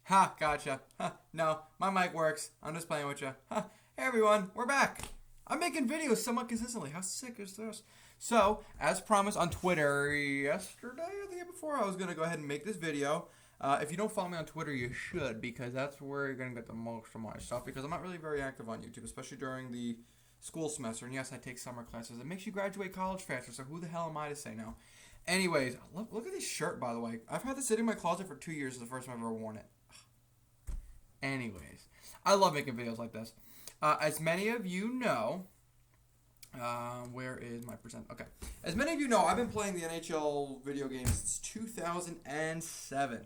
Ha, gotcha. Ha, no, my mic works. I'm just playing with you. Ha, hey everyone, we're back. I'm making videos somewhat consistently. How sick is this? So, as promised on Twitter yesterday or the day before, I was going to go ahead and make this video. If you don't follow me on Twitter, you should, because that's where you're going to get the most of my stuff, because I'm not really very active on YouTube, especially during the school semester. And yes, I take summer classes. It makes you graduate college faster, so who the hell am I to say no? Anyways, look at this shirt, by the way. I've had this sitting in my closet for 2 years. It's the first time I've ever worn it. Anyways, I love making videos like this. As many of you know, where is my present? Okay. As many of you know, I've been playing the NHL video game since 2007.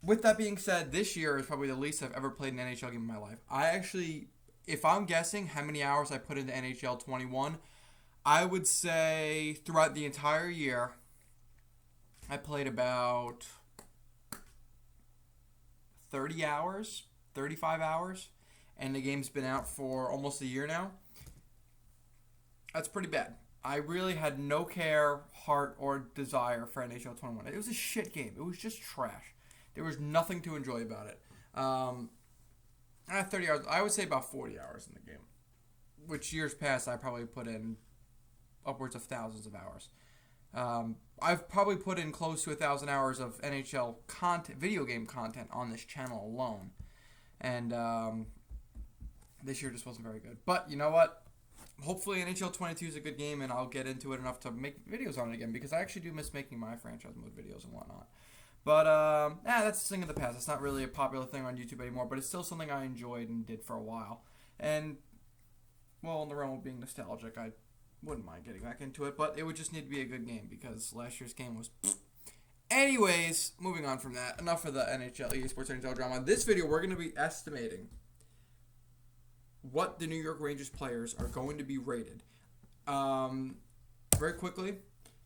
With that being said, this year is probably the least I've ever played an NHL game in my life. I actually, if I'm guessing how many hours I put into NHL 21, I would say throughout the entire year, I played about 30 hours, 35 hours, and the game's been out for almost a year now. That's pretty bad. I really had no care, heart, or desire for NHL 21. It was a shit game. It was just trash. There was nothing to enjoy about it. 30 hours, I would say about 40 hours in the game, which years past I probably put in upwards of thousands of hours. I've probably put in close to 1,000 hours of NHL content, video game content on this channel alone. And this year just wasn't very good. But you know what? Hopefully NHL 22 is a good game, and I'll get into it enough to make videos on it again, because I actually do miss making my franchise mode videos and whatnot. But that's a thing of the past. It's not really a popular thing on YouTube anymore, but it's still something I enjoyed and did for a while. And, well, in the realm of being nostalgic, I wouldn't mind getting back into it, but it would just need to be a good game, because last year's game was... Anyways, moving on from that, enough of the NHL, EA Sports NHL drama. This video, we're going to be estimating what the New York Rangers players are going to be rated. Very quickly,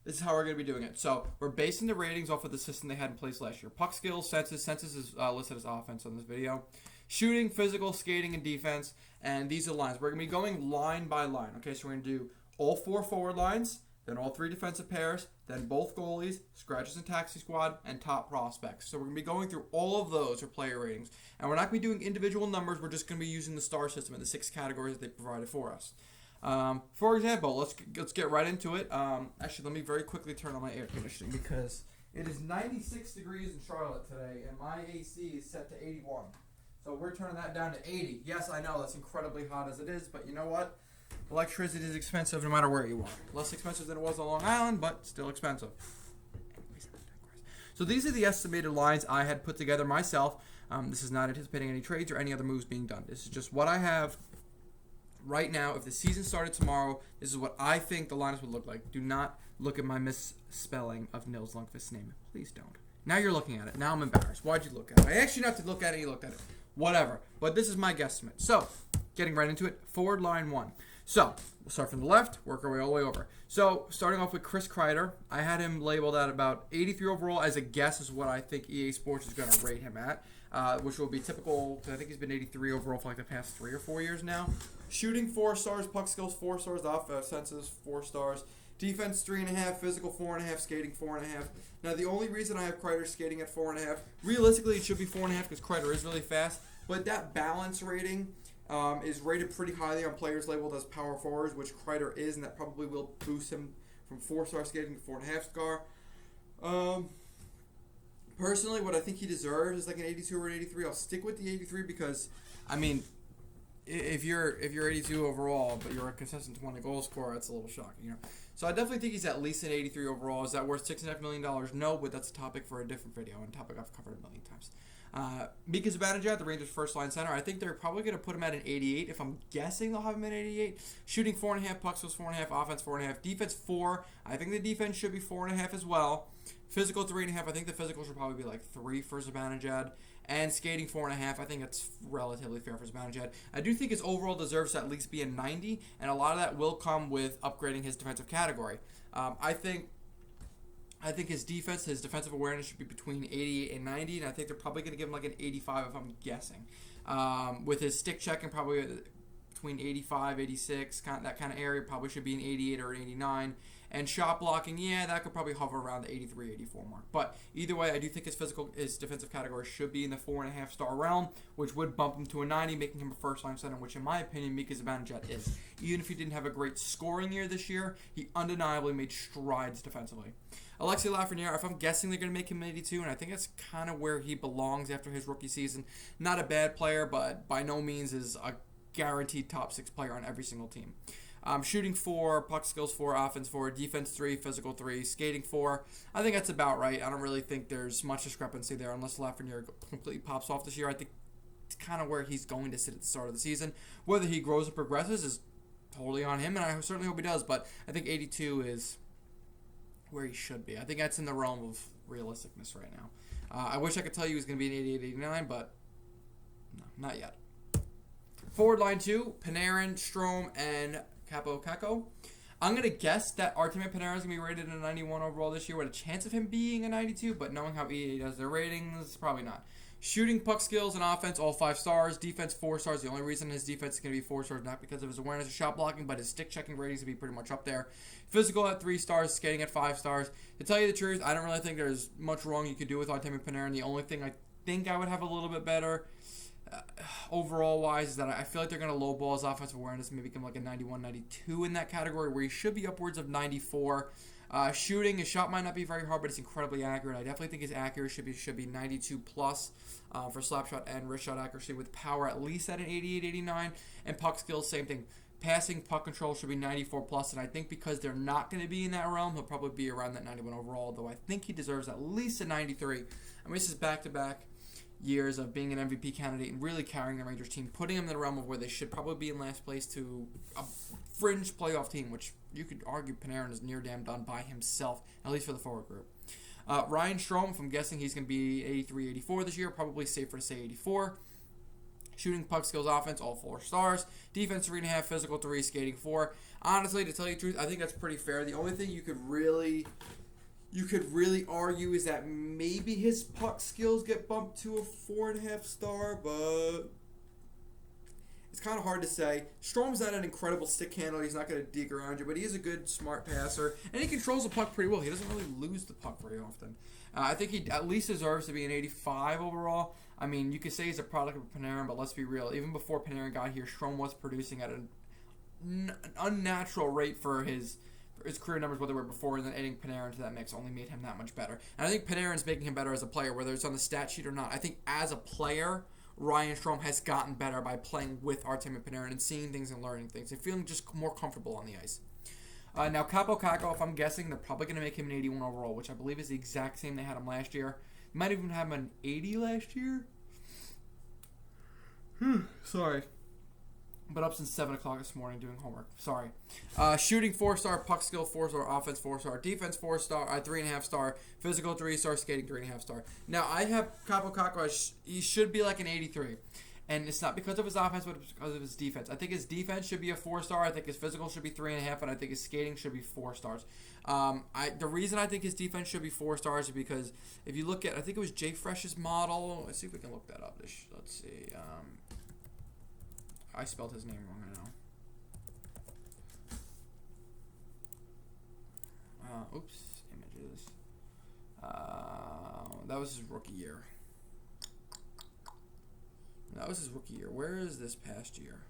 this is how we're going to be doing it. So, we're basing the ratings off of the system they had in place last year. Puck skills, senses is listed as offense on this video. Shooting, physical, skating, and defense. And these are lines. We're going to be going line by line. Okay, so we're going to do all 4 forward lines, then all 3 defensive pairs, then both goalies, scratches and taxi squad, and top prospects. So we're going to be going through all of those for player ratings. And we're not going to be doing individual numbers. We're just going to be using the star system and the 6 categories that they provided for us. For example, let's get right into it. Actually, let me very quickly turn on my air conditioning, because it is 96 degrees in Charlotte today, and my AC is set to 81. So we're turning that down to 80. Yes, I know that's incredibly hot as it is, but you know what? Electricity is expensive no matter where you are. Less expensive than it was on Long Island, but still expensive. So these are the estimated lines I had put together myself. This is not anticipating any trades or any other moves being done. This is just what I have right now. If the season started tomorrow, this is what I think the lineups would look like. Do not look at my misspelling of Nils Lundqvist's name. Please don't. Now you're looking at it. Now I'm embarrassed. Why'd you look at it? I asked you not to look at it, you looked at it. Whatever. But this is my guesstimate. So, getting right into it. Forward line 1. So, we'll start from the left, work our way all the way over. So, starting off with Chris Kreider, I had him labeled at about 83 overall as a guess is what I think EA Sports is going to rate him at, which will be typical, because I think he's been 83 overall for like the past 3 or 4 years now. Shooting 4 stars, puck skills 4 stars, offenses 4 stars, defense 3.5, physical 4.5, skating 4.5. Now, the only reason I have Kreider skating at 4.5, realistically it should be 4.5 because Kreider is really fast, but that balance rating is rated pretty highly on players labeled as power forwards, which Kreider is, and that probably will boost him from 4-star skating to 4.5 star. Personally, what I think he deserves is like an 82 or an 83. I'll stick with the 83 because, I mean, if you're 82 overall, but you're a consistent 20 goal scorer, that's a little shocking, you know. So I definitely think he's at least an 83 overall. Is that worth $6.5 million? No, but that's a topic for a different video, and a topic I've covered a million times. Mika Zibanejad, the Rangers' first-line center, I think they're probably going to put him at an 88. If I'm guessing, they'll have him at 88. Shooting 4.5, pucks was 4.5, offense 4.5, defense 4. I think the defense should be 4.5 as well. Physical 3.5. I think the physical should probably be like 3 for Zibanejad. And skating 4.5. I think that's relatively fair for Zibanejad. I do think his overall deserves to at least be a 90, and a lot of that will come with upgrading his defensive category. I think his defense, his defensive awareness should be between 88 and 90, and I think they're probably going to give him like an 85 if I'm guessing. With his stick checking probably between 85, 86, that kind of area, probably should be an 88 or an 89. And shot blocking, yeah, that could probably hover around the 83, 84 mark. But either way, I do think his defensive category should be in the 4.5-star realm, which would bump him to a 90, making him a first-line center, which in my opinion, Mika Zibanejad is. Even if he didn't have a great scoring year this year, he undeniably made strides defensively. Alexis Lafreniere, if I'm guessing they're going to make him an 82, and I think that's kind of where he belongs after his rookie season. Not a bad player, but by no means is a guaranteed top 6 player on every single team. Shooting 4, puck skills 4, offense 4, defense 3, physical 3, skating 4. I think that's about right. I don't really think there's much discrepancy there unless Lafreniere completely pops off this year. I think it's kind of where he's going to sit at the start of the season. Whether he grows and progresses is totally on him, and I certainly hope he does, but I think 82 is where he should be. I think that's in the realm of realisticness right now. I wish I could tell you he's going to be an 88, 89, but no, not yet. Forward line 2, Panarin, Strome, and Capo Caco. I'm going to guess that Artemi Panarin is going to be rated a 91 overall this year with a chance of him being a 92, but knowing how EA does their ratings, probably not. Shooting, puck skills, and offense, all 5 stars. Defense, 4 stars. The only reason his defense is going to be 4 stars, not because of his awareness of shot blocking, but his stick checking ratings will be pretty much up there. Physical at 3 stars, skating at 5 stars. To tell you the truth, I don't really think there's much wrong you could do with Artemi Panarin. The only thing I think I would have a little bit better overall-wise is that I feel like they're going to lowball his offensive awareness, maybe become like a 91, 92 in that category, where he should be upwards of 94. Shooting, his shot might not be very hard, but it's incredibly accurate. I definitely think his accuracy should be 92 plus for slap shot and wrist shot accuracy, with power at least at an 88, 89. And puck skills, same thing. Passing, puck control should be 94 plus, and I think because they're not going to be in that realm, he'll probably be around that 91 overall, though I think he deserves at least a 93. I mean, this is back-to-back years of being an MVP candidate and really carrying the Rangers team, putting them in the realm of where they should probably be in last place to a fringe playoff team, which you could argue Panarin is near damn done by himself, at least for the forward group. Ryan Strome, if I'm guessing he's going to be 83, 84 this year, probably safer to say 84. Shooting, puck skills, offense, all 4 stars. Defense, 3.5, physical 3, skating 4. Honestly, to tell you the truth, I think that's pretty fair. The only thing you could really argue is that maybe his puck skills get bumped to a 4.5 star, but it's kind of hard to say. Strome's not an incredible stick handler. He's not going to dig around you, but he is a good, smart passer, and he controls the puck pretty well. He doesn't really lose the puck very often. I think he at least deserves to be an 85 overall. I mean, you could say he's a product of Panarin, but let's be real. Even before Panarin got here, Strome was producing at an unnatural rate for his career numbers, whether they were before, and then adding Panarin to that mix only made him that much better. And I think Panarin's making him better as a player, whether it's on the stat sheet or not. I think as a player, Ryan Strome has gotten better by playing with Artemi Panarin and seeing things and learning things and feeling just more comfortable on the ice. Now, Capo Caco, if I'm guessing, they're probably going to make him an 81 overall, which I believe is the exact same they had him last year. Might even have him an 80 last year. Sorry. But up since 7 o'clock this morning doing homework. Sorry. Shooting 4-star, puck skill 4-star, offense 4-star, defense 4-star, 3.5 star, physical 3-star, skating 3.5 star. Now, I have Capo Caco, he should be like an 83. And it's not because of his offense, but because of his defense. I think his defense should be a 4-star. I think his physical should be 3.5, and I think his skating should be 4 stars. The reason I think his defense should be 4 stars is because if you look at, I think it was Jay Fresh's model. Let's see if we can look that up. Let's see. I spelled his name wrong, I know. Oops, images. That was his rookie year. That was his rookie year. Where is this past year?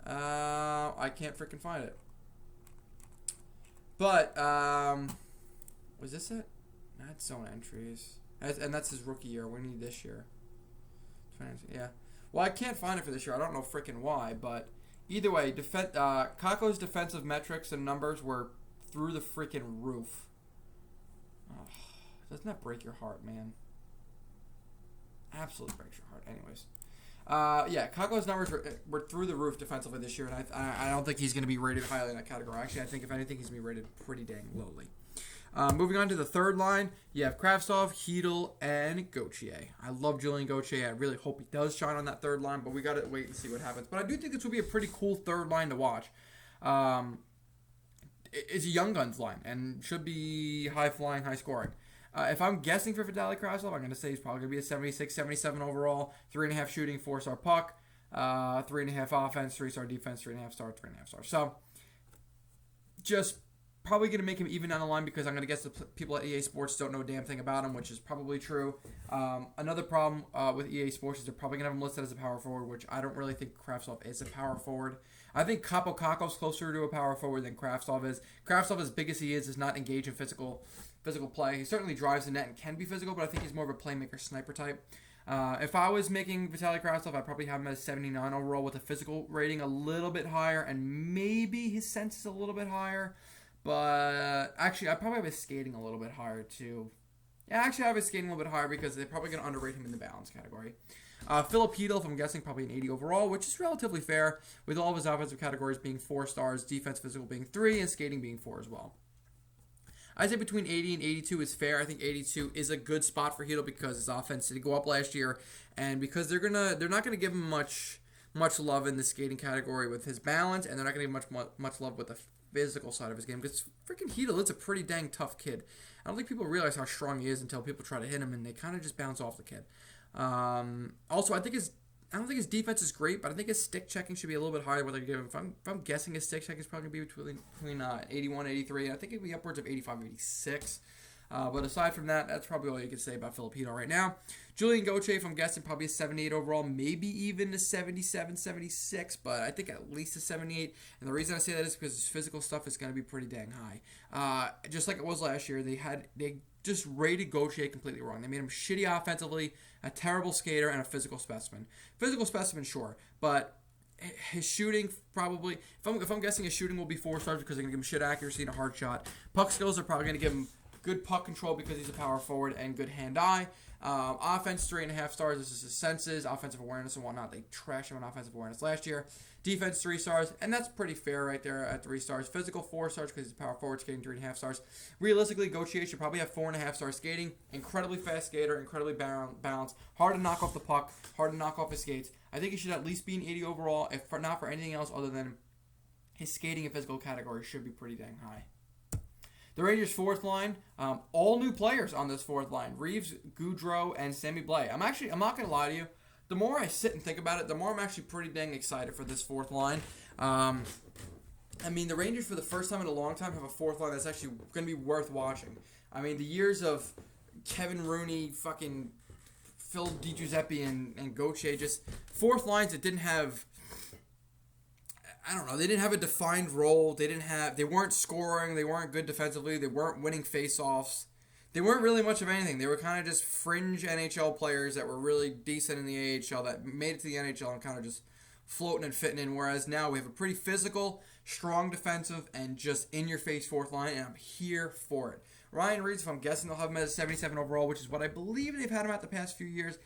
I can't freaking find it. But, was this it? That's zone entries. And that's his rookie year. We need this year. Yeah. Well, I can't find it for this year. I don't know freaking why, but either way, Caco's defensive metrics and numbers were through the freaking roof. Oh, doesn't that break your heart, man? Absolutely breaks your heart. Anyways. Yeah, Caco's numbers were through the roof defensively this year, and I don't think he's going to be rated highly in that category. Actually, I think if anything, he's going to be rated pretty dang lowly. Moving on to the third line, you have Kravtsov, Hedl, and Gauthier. I love Julian Gauthier. I really hope he does shine on that third line, but we got to wait and see what happens. But I do think this will be a pretty cool third line to watch. It's a young guns line and should be high-flying, high-scoring. If I'm guessing for Vitaly Kravtsov, I'm going to say he's probably going to be a 76, 77 overall, 3.5 shooting, 4-star puck. 3.5 offense, 3-star defense, 3.5 star, 3.5 star. So just probably going to make him even down the line because I'm going to guess the people at EA Sports don't know a damn thing about him, which is probably true. Another problem with EA Sports is they're probably going to have him listed as a power forward, which I don't really think Kravtsov is a power forward. I think Capo Caco's closer to a power forward than Kravtsov is. Kravtsov, as big as he is not engaged in physical play. He certainly drives the net and can be physical, but I think he's more of a playmaker sniper type. If I was making Vitaly Kravtsov, I'd probably have him as 79 overall with a physical rating a little bit higher, and maybe his sense is a little bit higher. But actually, I probably have his skating a little bit higher too. Yeah, actually, I have his skating a little bit higher because they're probably going to underrate him in the balance category. Filipino, if I'm guessing, probably an 80 overall, which is relatively fair, with all of his offensive categories being 4 stars, defense physical being 3, and skating being 4 as well. I'd say between 80 and 82 is fair. I think 82 is a good spot for Chytil because his offense did go up last year, and because they're not gonna give him much love in the skating category with his balance, and they're not gonna give much love with the physical side of his game because freaking Chytil is a pretty dang tough kid. I don't think people realize how strong he is until people try to hit him, and they kind of just bounce off the kid. Also, I don't think his defense is great, but I think his stick checking should be a little bit higher. Whether you give him, if I'm guessing his stick checking is probably going to be between 81, 83. I think it'd be upwards of 85, 86. But aside from that, that's probably all you can say about Filipino right now. Julian Gauthier, if I'm guessing, probably a 78 overall, maybe even a 77, 76, but I think at least a 78. And the reason I say that is because his physical stuff is going to be pretty dang high. Just like it was last year, they just rated Gauthier completely wrong. They made him shitty offensively, a terrible skater, and a physical specimen. Physical specimen, sure, but his shooting probably, if I'm guessing his shooting will be 4 stars because they're going to give him shit accuracy and a hard shot. Puck skills are probably going to give him good puck control because he's a power forward and good hand-eye. Offense, 3.5 stars. This is his senses, offensive awareness and whatnot. They trashed him on offensive awareness last year. Defense, 3 stars, and that's pretty fair right there at 3 stars. Physical, 4 stars because he's a power forward, skating 3.5 stars. Realistically, Gauthier should probably have 4.5 stars skating. Incredibly fast skater, incredibly balanced. Hard to knock off the puck, hard to knock off his skates. I think he should at least be an 80 overall, if not for anything else other than his skating and physical category should be pretty dang high. The Rangers' fourth line, all new players on this fourth line. Reeves, Gaudreau, and Sammy Blais. I'm not going to lie to you. The more I sit and think about it, the more I'm actually pretty dang excited for this fourth line. I mean, the Rangers, for the first time in a long time, have a fourth line that's actually going to be worth watching. I mean, the years of Kevin Rooney, fucking Phil Cjethsyt, and Gauthier, just fourth lines that didn't have... I don't know. They didn't have a defined role. They weren't scoring. They weren't good defensively. They weren't winning faceoffs. They weren't really much of anything. They were kind of just fringe NHL players that were really decent in the AHL that made it to the NHL and kind of just floating and fitting in. Whereas now we have a pretty physical, strong defensive, and just in-your-face fourth line, and I'm here for it. Ryan Reeves, if I'm guessing, they'll have him at a 77 overall, which is what I believe they've had him at the past few years.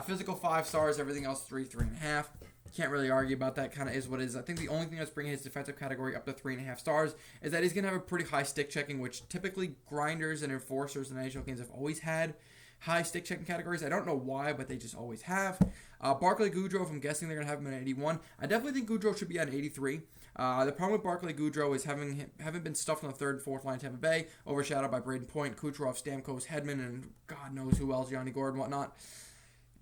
Physical 5 stars, everything else 3.5. Can't really argue about that. Kind of is what it is. I think the only thing that's bringing his defensive category up to 3.5 stars is that he's going to have a pretty high stick checking, which typically grinders and enforcers in NHL games have always had high stick checking categories. I don't know why, but they just always have. Barclay Goodrow, if I'm guessing they're going to have him at 81. I definitely think Goodrow should be at 83. The problem with Barclay Goodrow is having been stuffed on the third and fourth line Tampa Bay, overshadowed by Braden Point, Kucherov, Stamkos, Hedman, and God knows who else, Johnny Gordon, whatnot.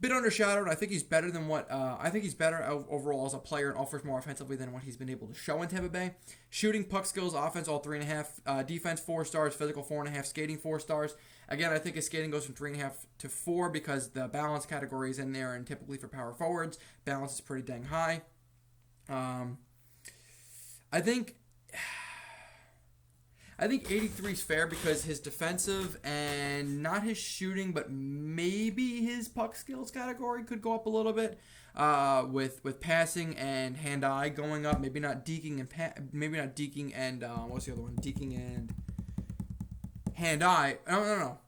Bit undershadowed. I think he's better than what I think he's better overall as a player and offers more offensively than what he's been able to show in Tampa Bay. Shooting, puck skills, offense all 3.5, defense 4 stars, physical 4.5, skating 4 stars. Again, I think his skating goes from 3.5 to 4 because the balance category is in there, and typically for power forwards, balance is pretty dang high. I think 83 is fair because his defensive and not his shooting, but maybe his puck skills category could go up a little bit with passing and hand-eye going up. Maybe not deking and what's the other one? Deking and hand-eye. No.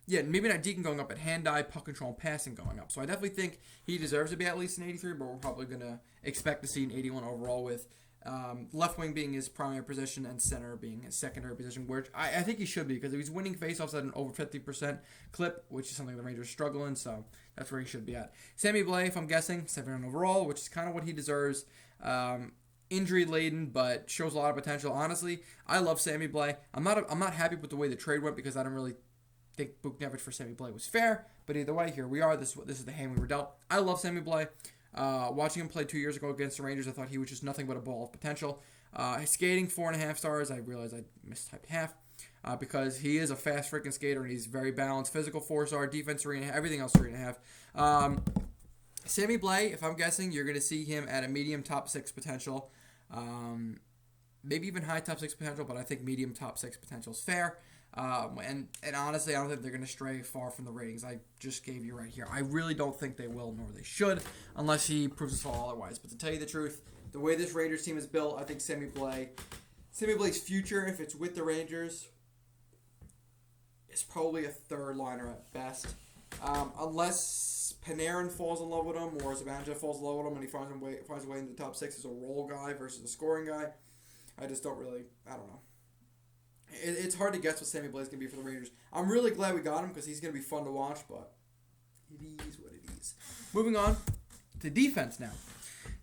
Yeah, maybe not deking going up, but hand-eye, puck control, and passing going up. So I definitely think he deserves to be at least an 83, but we're probably going to expect to see an 81 overall with left wing being his primary position and center being his secondary position, which I think he should be because if he's winning faceoffs at an over 50% clip, which is something the Rangers struggle in, so that's where he should be at. Sammy Blais, if I'm guessing, 79 overall, which is kind of what he deserves. Injury laden, but shows a lot of potential. Honestly, I love Sammy Blais. I'm not happy with the way the trade went because I don't really think Buchnevich for Sammy Blais was fair. But either way, here we are. This is the hand we were dealt. I love Sammy Blais. Watching him play 2 years ago against the Rangers, I thought he was just nothing but a ball of potential. His skating, 4.5 stars. I realized I mistyped half. Because he is a fast freaking skater and he's very balanced. Physical 4-star, defense 3.5, everything else 3.5. Sammy Blais, if I'm guessing, you're going to see him at a medium top 6 potential. Maybe even high top 6 potential, but I think medium top 6 potential is fair. And honestly, I don't think they're going to stray far from the ratings I just gave you right here. I really don't think they will, nor they should, unless he proves us all otherwise. But to tell you the truth, the way this Rangers team is built, I think Sammy Blais's future, if it's with the Rangers, is probably a third liner at best. Unless Panarin falls in love with him or Zibanejad falls in love with him and he finds a way in the top 6 as a role guy versus a scoring guy. I just don't really, I don't know. It's hard to guess what Sammy Blais is going to be for the Rangers. I'm really glad we got him because he's going to be fun to watch, but it is what it is. Moving on to defense now.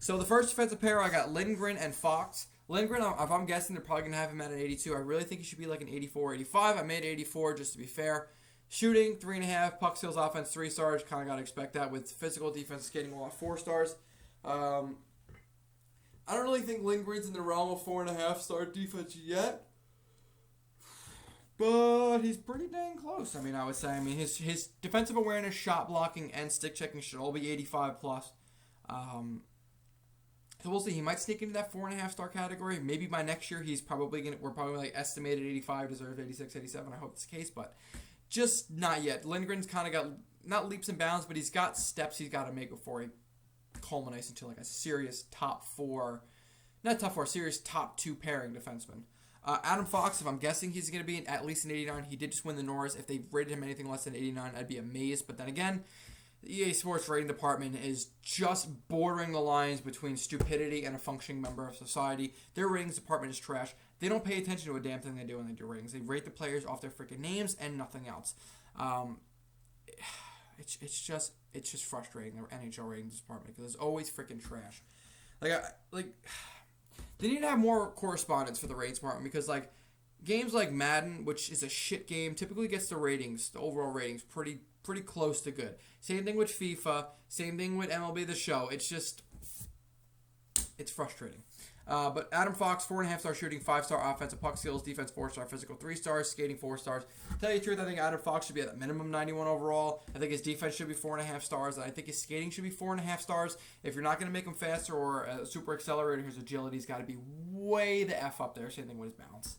So the first defensive pair, I got Lindgren and Fox. Lindgren, if I'm guessing, they're probably going to have him at an 82. I really think he should be like an 84, 85. I made 84 just to be fair. Shooting, 3.5. Puck skills, offense, 3 stars. Kind of got to expect that with physical, defense, skating, a lot, 4 stars. I don't really think Lindgren's in the realm of 4.5-star defense yet. But he's pretty dang close, I would say. His defensive awareness, shot blocking, and stick checking should all be 85 plus. So we'll see. He might sneak into that 4.5-star category. Maybe by next year we're probably like estimated 85, deserves 86, 87. I hope it's the case, but just not yet. Lindgren's kind of got, not leaps and bounds, but he's got steps he's got to make before he culminates into like a serious serious top 2 pairing defenseman. Adam Fox, if I'm guessing he's going to be at least an 89. He did just win the Norris. If they rated him anything less than 89, I'd be amazed. But then again, the EA Sports rating department is just bordering the lines between stupidity and a functioning member of society. Their ratings department is trash. They don't pay attention to a damn thing they do when they do ratings. They rate the players off their freaking names and nothing else. It's just frustrating, the NHL ratings department, because it's always freaking trash. They need to have more correspondence for the ratings department, because games like Madden, which is a shit game, typically gets the overall ratings pretty close to good. Same thing with FIFA, same thing with MLB The Show. It's frustrating. But Adam Fox, 4.5-star shooting, 5-star offensive, puck skills, defense 4-star, physical 3 stars, skating 4 stars. To tell you the truth, I think Adam Fox should be at a minimum 91 overall. I think his defense should be 4.5 stars. I think his skating should be 4.5 stars. If you're not going to make him faster or a super accelerator, his agility's got to be way the F up there. Same thing with his balance.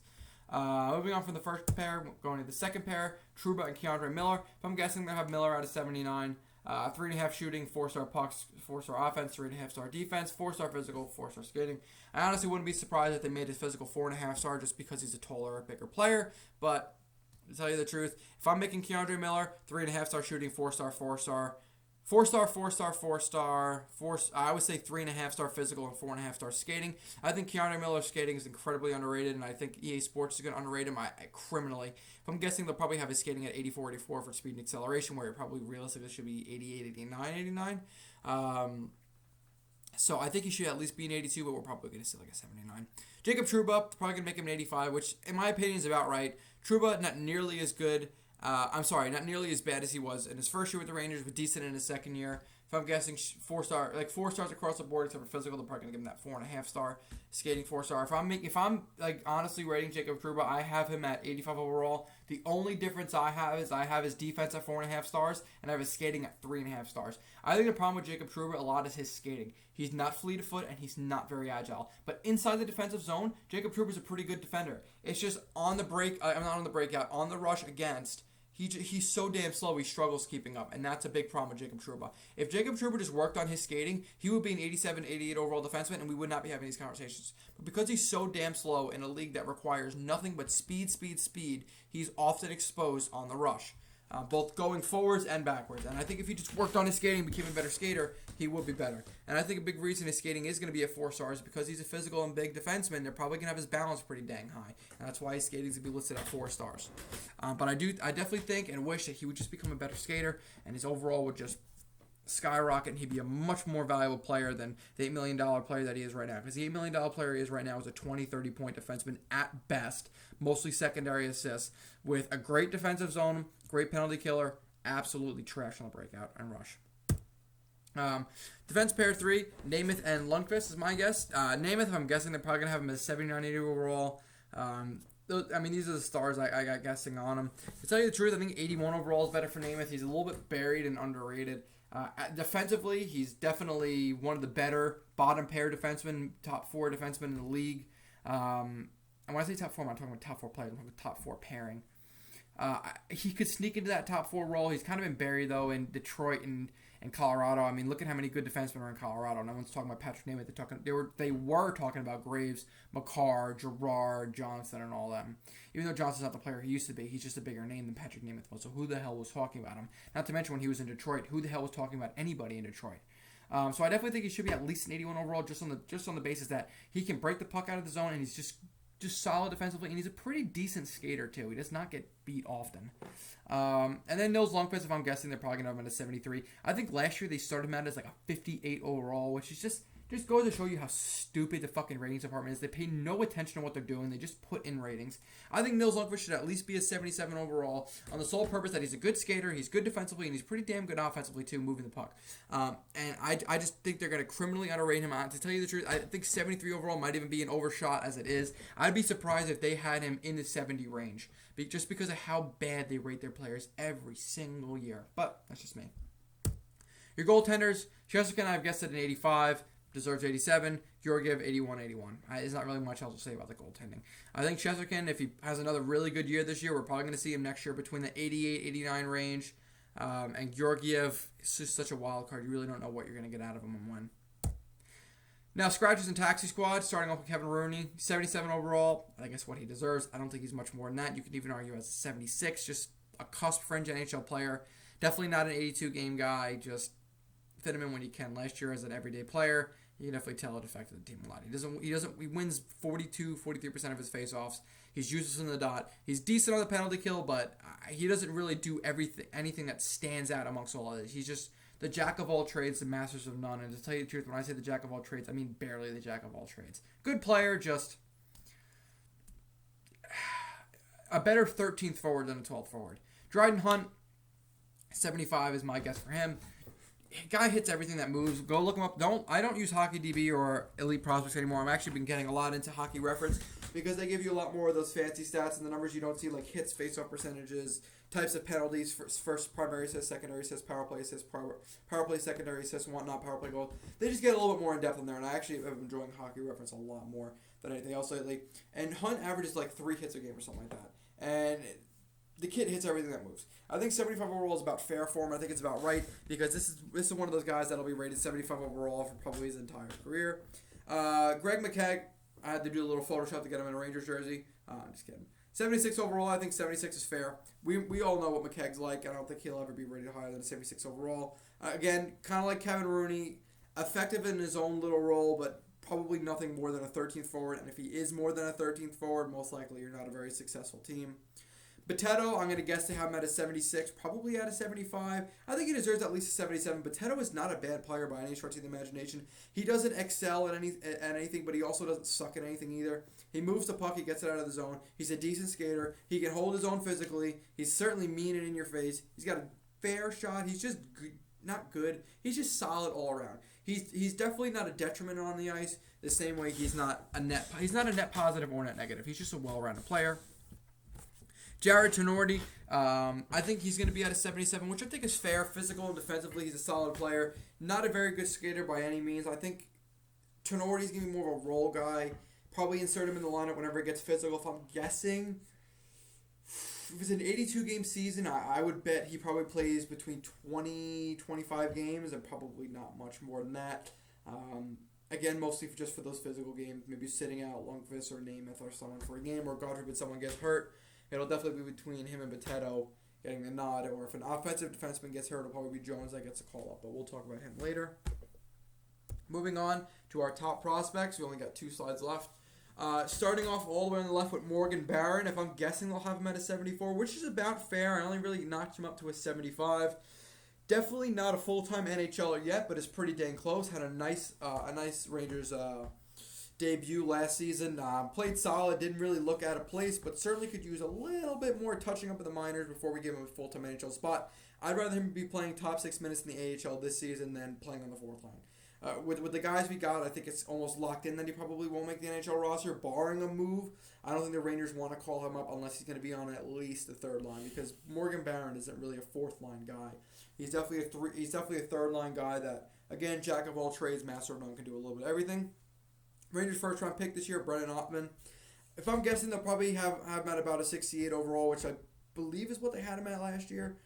Moving on from the first pair, going to the second pair, Trouba and Keandre Miller. If I'm guessing they'll have Miller out of 79. 3.5 shooting, 4-star pucks, 4-star offense, 3.5-star defense, 4-star physical, 4-star skating. I honestly wouldn't be surprised if they made his physical 4.5-star just because he's a taller, bigger player. But to tell you the truth, if I'm making Keandre Miller, 3.5-star shooting, 4-star, 4-star, 4-star, 4-star, 4-star, I would say 3.5-star physical and 4.5-star skating. I think Keandre Miller's skating is incredibly underrated, and I think EA Sports is going to underrate him criminally. If I'm guessing, they'll probably have his skating at 84, 84 for speed and acceleration, where it probably realistically should be 88, 89, 89. So I think he should at least be an 82, but we're probably going to see like a 79. Jacob Trouba, probably going to make him an 85, which in my opinion is about right. Trouba, not nearly as good. Not nearly as bad as he was in his first year with the Rangers, but decent in his second year. If I'm guessing 4 stars across the board, except for physical, they're probably gonna give him that 4.5-star. Skating 4-star. If I'm honestly rating Jacob Trouba, I have him at 85 overall. The only difference I have is I have his defense at 4.5 stars, and I have his skating at 3.5 stars. I think the problem with Jacob Trouba a lot is his skating. He's not fleet of foot, and he's not very agile. But inside the defensive zone, Jacob Trouba is a pretty good defender. It's just on the break. I'm not on the breakout. On the rush against. He's so damn slow, he struggles keeping up, and that's a big problem with Jacob Trouba. If Jacob Trouba just worked on his skating, he would be an 87, 88 overall defenseman, and we would not be having these conversations. But because he's so damn slow in a league that requires nothing but speed, he's often exposed on the rush, both going forwards and backwards. And I think if he just worked on his skating and became a better skater, he would be better. And I think a big reason his skating is going to be at 4 stars because he's a physical and big defenseman. They're probably going to have his balance pretty dang high. And that's why his skating is going to be listed at 4 stars. But I definitely think and wish that he would just become a better skater and his overall would just skyrocket and he'd be a much more valuable player than the $8 million player that he is right now. Because the $8 million player he is right now is a 20, 30-point defenseman at best, mostly secondary assists, with a great defensive zone, great penalty killer, absolutely trash on the breakout and rush. Defense pair 3, Namath and Lundqvist is my guess. Namath, I'm guessing they're probably going to have him as 79-80 overall. These are the stars I got guessing on him. To tell you the truth, I think 81 overall is better for Namath. He's a little bit buried and underrated. Defensively, he's definitely one of the better bottom pair defensemen, top 4 defensemen in the league. And when I say top 4, I'm not talking about top 4 players. I'm talking about top 4 pairing. He could sneak into that top 4 role. He's kind of been buried, though, in Detroit and Colorado. I mean, look at how many good defensemen are in Colorado. No one's talking about Patrick Nemeth. They were talking about Graves, McCarr, Gerard, Johnson, and all them. Even though Johnson's not the player he used to be, he's just a bigger name than Patrick Nemeth was. So who the hell was talking about him? Not to mention when he was in Detroit, who the hell was talking about anybody in Detroit? So I definitely think he should be at least an 81 overall, just on the basis that he can break the puck out of the zone and he's just solid defensively, and he's a pretty decent skater too. He does not get beat often. And then Nils Lundqvist, if I'm guessing, they're probably going to have him at a 73. I think last year they started him out as like a 58 overall, which is just goes to show you how stupid the fucking ratings department is. They pay no attention to what they're doing. They just put in ratings. I think Nils Lundqvist should at least be a 77 overall on the sole purpose that he's a good skater, he's good defensively, and he's pretty damn good offensively too, moving the puck. And I just think they're going to criminally underrate him. To tell you the truth, I think 73 overall might even be an overshot as it is. I'd be surprised if they had him in the 70 range, just because of how bad they rate their players every single year. But that's just me. Your goaltenders, Cjethsyt, I've guessed at an 85. Deserves 87. Georgiev, 81-81. There's not really much else to say about the goaltending. I think Cjethsyt, if he has another really good year this year, we're probably going to see him next year between the 88-89 range. And Georgiev is just such a wild card. You really don't know what you're going to get out of him and when. Now, Scratches and Taxi Squad, starting off with Kevin Rooney, 77 overall. I guess what he deserves. I don't think he's much more than that. You could even argue as a 76, just a cusp fringe NHL player. Definitely not an 82-game guy. Just fit him in when you can. Last year as an everyday player, you can definitely tell it affected the team a lot. He wins 43% of his faceoffs. He's useless in the dot. He's decent on the penalty kill, but he doesn't really do anything that stands out amongst all others. He's just the jack of all trades, the masters of none. And to tell you the truth, when I say the jack of all trades, I mean barely the jack of all trades. Good player, just a better 13th forward than a 12th forward. Dryden Hunt, 75 is my guess for him. Guy hits everything that moves. Go look him up. I don't use HockeyDB or Elite Prospects anymore. I've actually been getting a lot into Hockey Reference because they give you a lot more of those fancy stats and the numbers you don't see, like hits, face-off percentages, types of penalties, first primary assist, secondary assist, power play assist, power play secondary assist, and whatnot, power play goal. They just get a little bit more in depth in there, and I actually have been enjoying Hockey Reference a lot more than anything else lately. And Hunt averages like 3 hits a game or something like that. And the kid hits everything that moves. I think 75 overall is about fair for him. I think it's about right because this is one of those guys that'll be rated 75 overall for probably his entire career. Greg McKegg, I had to do a little Photoshop to get him in a Rangers jersey. I'm just kidding. 76 overall, I think 76 is fair. We all know what McKegg's like. I don't think he'll ever be rated higher than a 76 overall. Again, kind of like Kevin Rooney, effective in his own little role, but probably nothing more than a 13th forward. And if he is more than a 13th forward, most likely you're not a very successful team. Boteto, I'm going to guess to have him at a 76, probably at a 75. I think he deserves at least a 77. Boteto is not a bad player by any stretch of the imagination. He doesn't excel at anything, but he also doesn't suck at anything either. He moves the puck, he gets it out of the zone. He's a decent skater. He can hold his own physically. He's certainly mean and in your face. He's got a fair shot. He's just not good. He's just solid all around. He's definitely not a detriment on the ice. The same way he's not a net positive or net negative. He's just a well-rounded player. Jared Tenorti, I think he's going to be at a 77, which I think is fair. Physical and defensively, he's a solid player. Not a very good skater by any means. I think Tenorti's going to be more of a role guy. Probably insert him in the lineup whenever it gets physical. If I'm guessing, if it's an 82-game season, I would bet he probably plays between 20, 25 games, and probably not much more than that. Again, mostly just for those physical games, maybe sitting out Lundqvist or Nemeth or someone for a game, or God forbid someone gets hurt. It'll definitely be between him and Boteto getting the nod, or if an offensive defenseman gets hurt, it'll probably be Jones that gets a call up, but we'll talk about him later. Moving on to our top prospects, we only got 2 slides left. Starting off all the way on the left with Morgan Barron. If I'm guessing, they'll have him at a 74, which is about fair. I only really knocked him up to a 75. Definitely not a full-time NHLer yet, but is pretty dang close. Had a nice Rangers debut last season. Played solid, didn't really look out of place, but certainly could use a little bit more touching up in the minors before we give him a full-time NHL spot. I'd rather him be playing top 6 minutes in the AHL this season than playing on the fourth line. With the guys we got, I think it's almost locked in that he probably won't make the NHL roster, barring a move. I don't think the Rangers want to call him up unless he's going to be on at least the third line, because Morgan Barron isn't really a fourth line guy. He's definitely a third line guy that, again, jack of all trades, master of none, can do a little bit of everything. Rangers first round pick this year, Brennan Ottman. If I'm guessing, they'll probably have him at about a 68 overall, which I believe is what they had him at last year.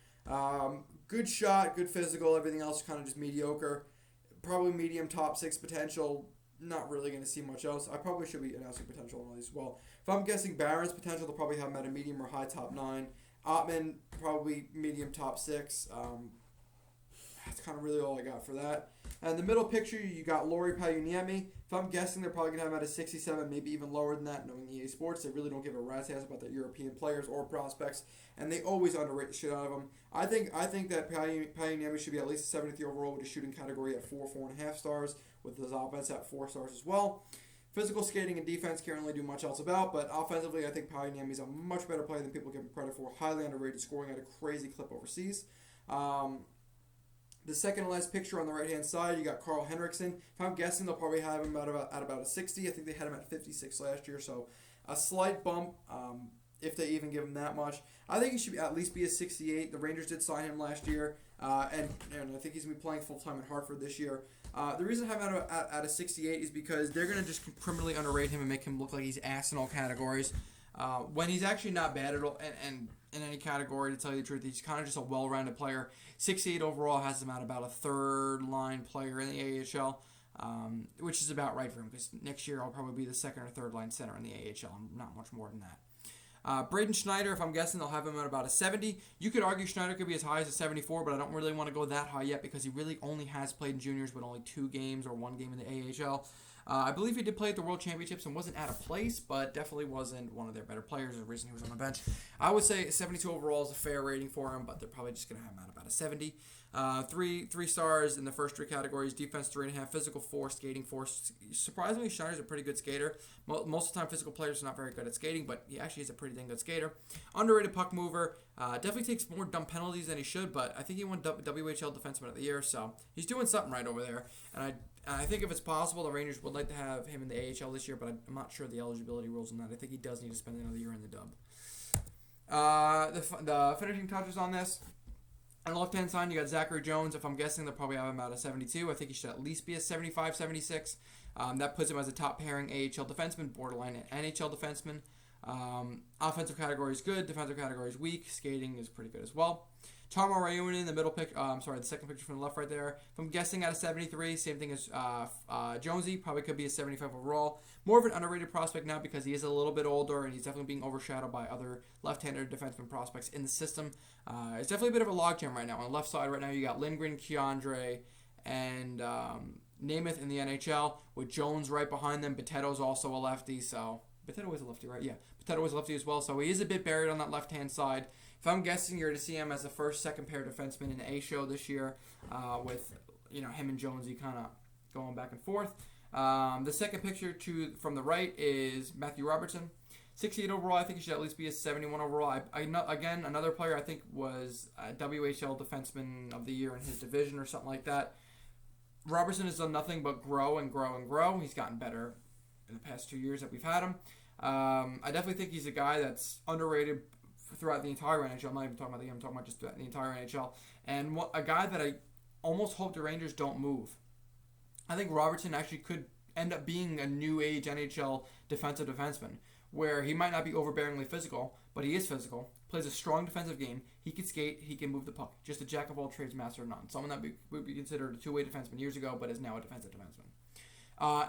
Good shot, good physical, everything else kind of just mediocre. Probably medium top 6 potential. Not really going to see much else. I probably should be announcing potential on all these as well. If I'm guessing Barron's potential, they'll probably have him at a medium or high top 9. Ottman, probably medium top 6. That's kind of really all I got for that. And the middle picture, you got Lauri Pajuniemi. If I'm guessing, they're probably going to have him at a 67, maybe even lower than that, knowing EA Sports. They really don't give a rat's ass about their European players or prospects, and they always underrate the shit out of them. I think that Pajuniemi should be at least a 73 overall with a shooting category at 4.5 stars, with his offense at 4 stars as well. Physical skating and defense can't really do much else about, but offensively, I think Pajuniemi is a much better player than people give him credit for. Highly underrated, scoring at a crazy clip overseas. The second to last picture on the right-hand side, you got Carl Henriksen. If I'm guessing, they'll probably have him at about a 60. I think they had him at 56 last year, so a slight bump, if they even give him that much. I think he should at least be a 68. The Rangers did sign him last year, and I think he's going to be playing full-time in Hartford this year. The reason I have him at a 68 is because they're going to just criminally underrate him and make him look like he's ass in all categories, when he's actually not bad at all, and in any category, to tell you the truth. He's kind of just a well-rounded player. 68 overall has him at about a third-line player in the AHL, which is about right for him, because next year I'll probably be the second or third-line center in the AHL, and not much more than that. Braden Schneider, if I'm guessing, they'll have him at about a 70. You could argue Schneider could be as high as a 74, but I don't really want to go that high yet because he really only has played in juniors with only 2 games or 1 game in the AHL. I believe he did play at the World Championships and wasn't out of place, but definitely wasn't one of their better players. The reason he was on the bench. I would say 72 overall is a fair rating for him, but they're probably just going to have him at about a 70. Three stars in the first 3 categories: defense 3.5, physical 4, skating 4. Surprisingly, Schneider's a pretty good skater. Most of the time, physical players are not very good at skating, but he actually is a pretty dang good skater. Underrated puck mover. Definitely takes more dumb penalties than he should, but I think he won WHL Defenseman of the Year, so he's doing something right over there. And I think if it's possible, the Rangers would like to have him in the AHL this year, but I'm not sure the eligibility rules on that. I think he does need to spend another year in the dub. The finishing touches on this. On the left-hand side, you got Zachary Jones. If I'm guessing, they'll probably have him at a 72. I think he should at least be a 75, 76. That puts him as a top-pairing AHL defenseman, borderline NHL defenseman. Offensive category is good. Defensive category is weak. Skating is pretty good as well. Tarmo Reunanen, the second picture from the left right there. If I'm guessing at a 73, same thing as Jonesy, probably could be a 75 overall. More of an underrated prospect now because he is a little bit older and he's definitely being overshadowed by other left-handed defenseman prospects in the system. It's definitely a bit of a logjam right now. On the left side right now, you got Lindgren, Keandre, and Namath in the NHL, with Jones right behind them. Botetto's also a lefty, so... Botetto is a lefty, right? Yeah, Botetto is a lefty as well, so he is a bit buried on that left-hand side. If I'm guessing, you're to see him as the first, second pair defenseman in A show this year, with him and Jonesy kind of going back and forth. The second picture from the right is Matthew Robertson, 68 overall. I think he should at least be a 71 overall. Again, another player I think was a WHL Defenseman of the Year in his division or something like that. Robertson has done nothing but grow and grow and grow. He's gotten better in the past 2 years that we've had him. I definitely think he's a guy that's underrated throughout the entire NHL. I'm not even talking about the game. I'm talking about just the entire NHL. And a guy that I almost hope the Rangers don't move. I think Robertson actually could end up being a new age NHL defensive defenseman, where he might not be overbearingly physical, but he is physical, plays a strong defensive game, he can skate, he can move the puck. Just a jack of all trades, master of none. Someone that would be considered a two-way defenseman years ago, but is now a defensive defenseman.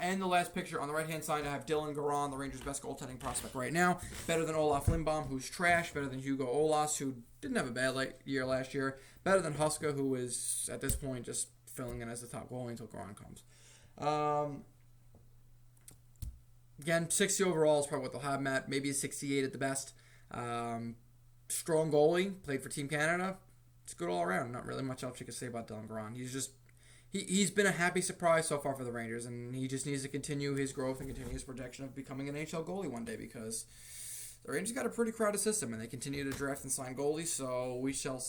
And the last picture on the right-hand side, I have Dylan Garand, the Rangers' best goaltending prospect right now. Better than Olaf Lindbaum, who's trash. Better than Hugo Olas, who didn't have a bad year last year. Better than Huska, who is, at this point, just filling in as the top goalie until Garand comes. Again, 60 overall is probably what they'll have him at. Maybe a 68 at the best. Strong goalie. Played for Team Canada. It's good all around. Not really much else you can say about Dylan Garand. he's been a happy surprise so far for the Rangers, and he just needs to continue his growth and continue his projection of becoming an NHL goalie one day, because the Rangers got a pretty crowded system, and they continue to draft and sign goalies, so we shall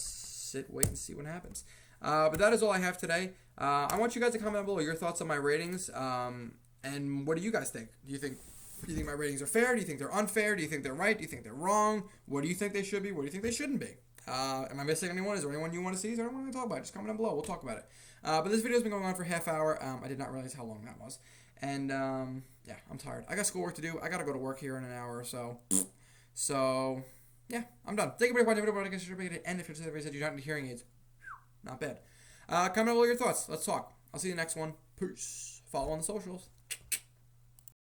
wait and see what happens. But that is all I have today. I want you guys to comment below your thoughts on my ratings, and what do you guys think? Do you think my ratings are fair? Do you think they're unfair? Do you think they're right? Do you think they're wrong? What do you think they should be? What do you think they shouldn't be? Am I missing anyone? Is there anyone you want to see? Is there anyone to talk about? Just comment down below. We'll talk about it. But this video has been going on for a half hour. I did not realize how long that was. And, yeah, I'm tired. I got schoolwork to do. I got to go to work here in an hour or so. So, yeah, I'm done. Thank you for watching the video. I guess you're making it. And if you're said you don't need hearing aids, not bad. Comment below your thoughts. Let's talk. I'll see you next one. Peace. Follow on the socials.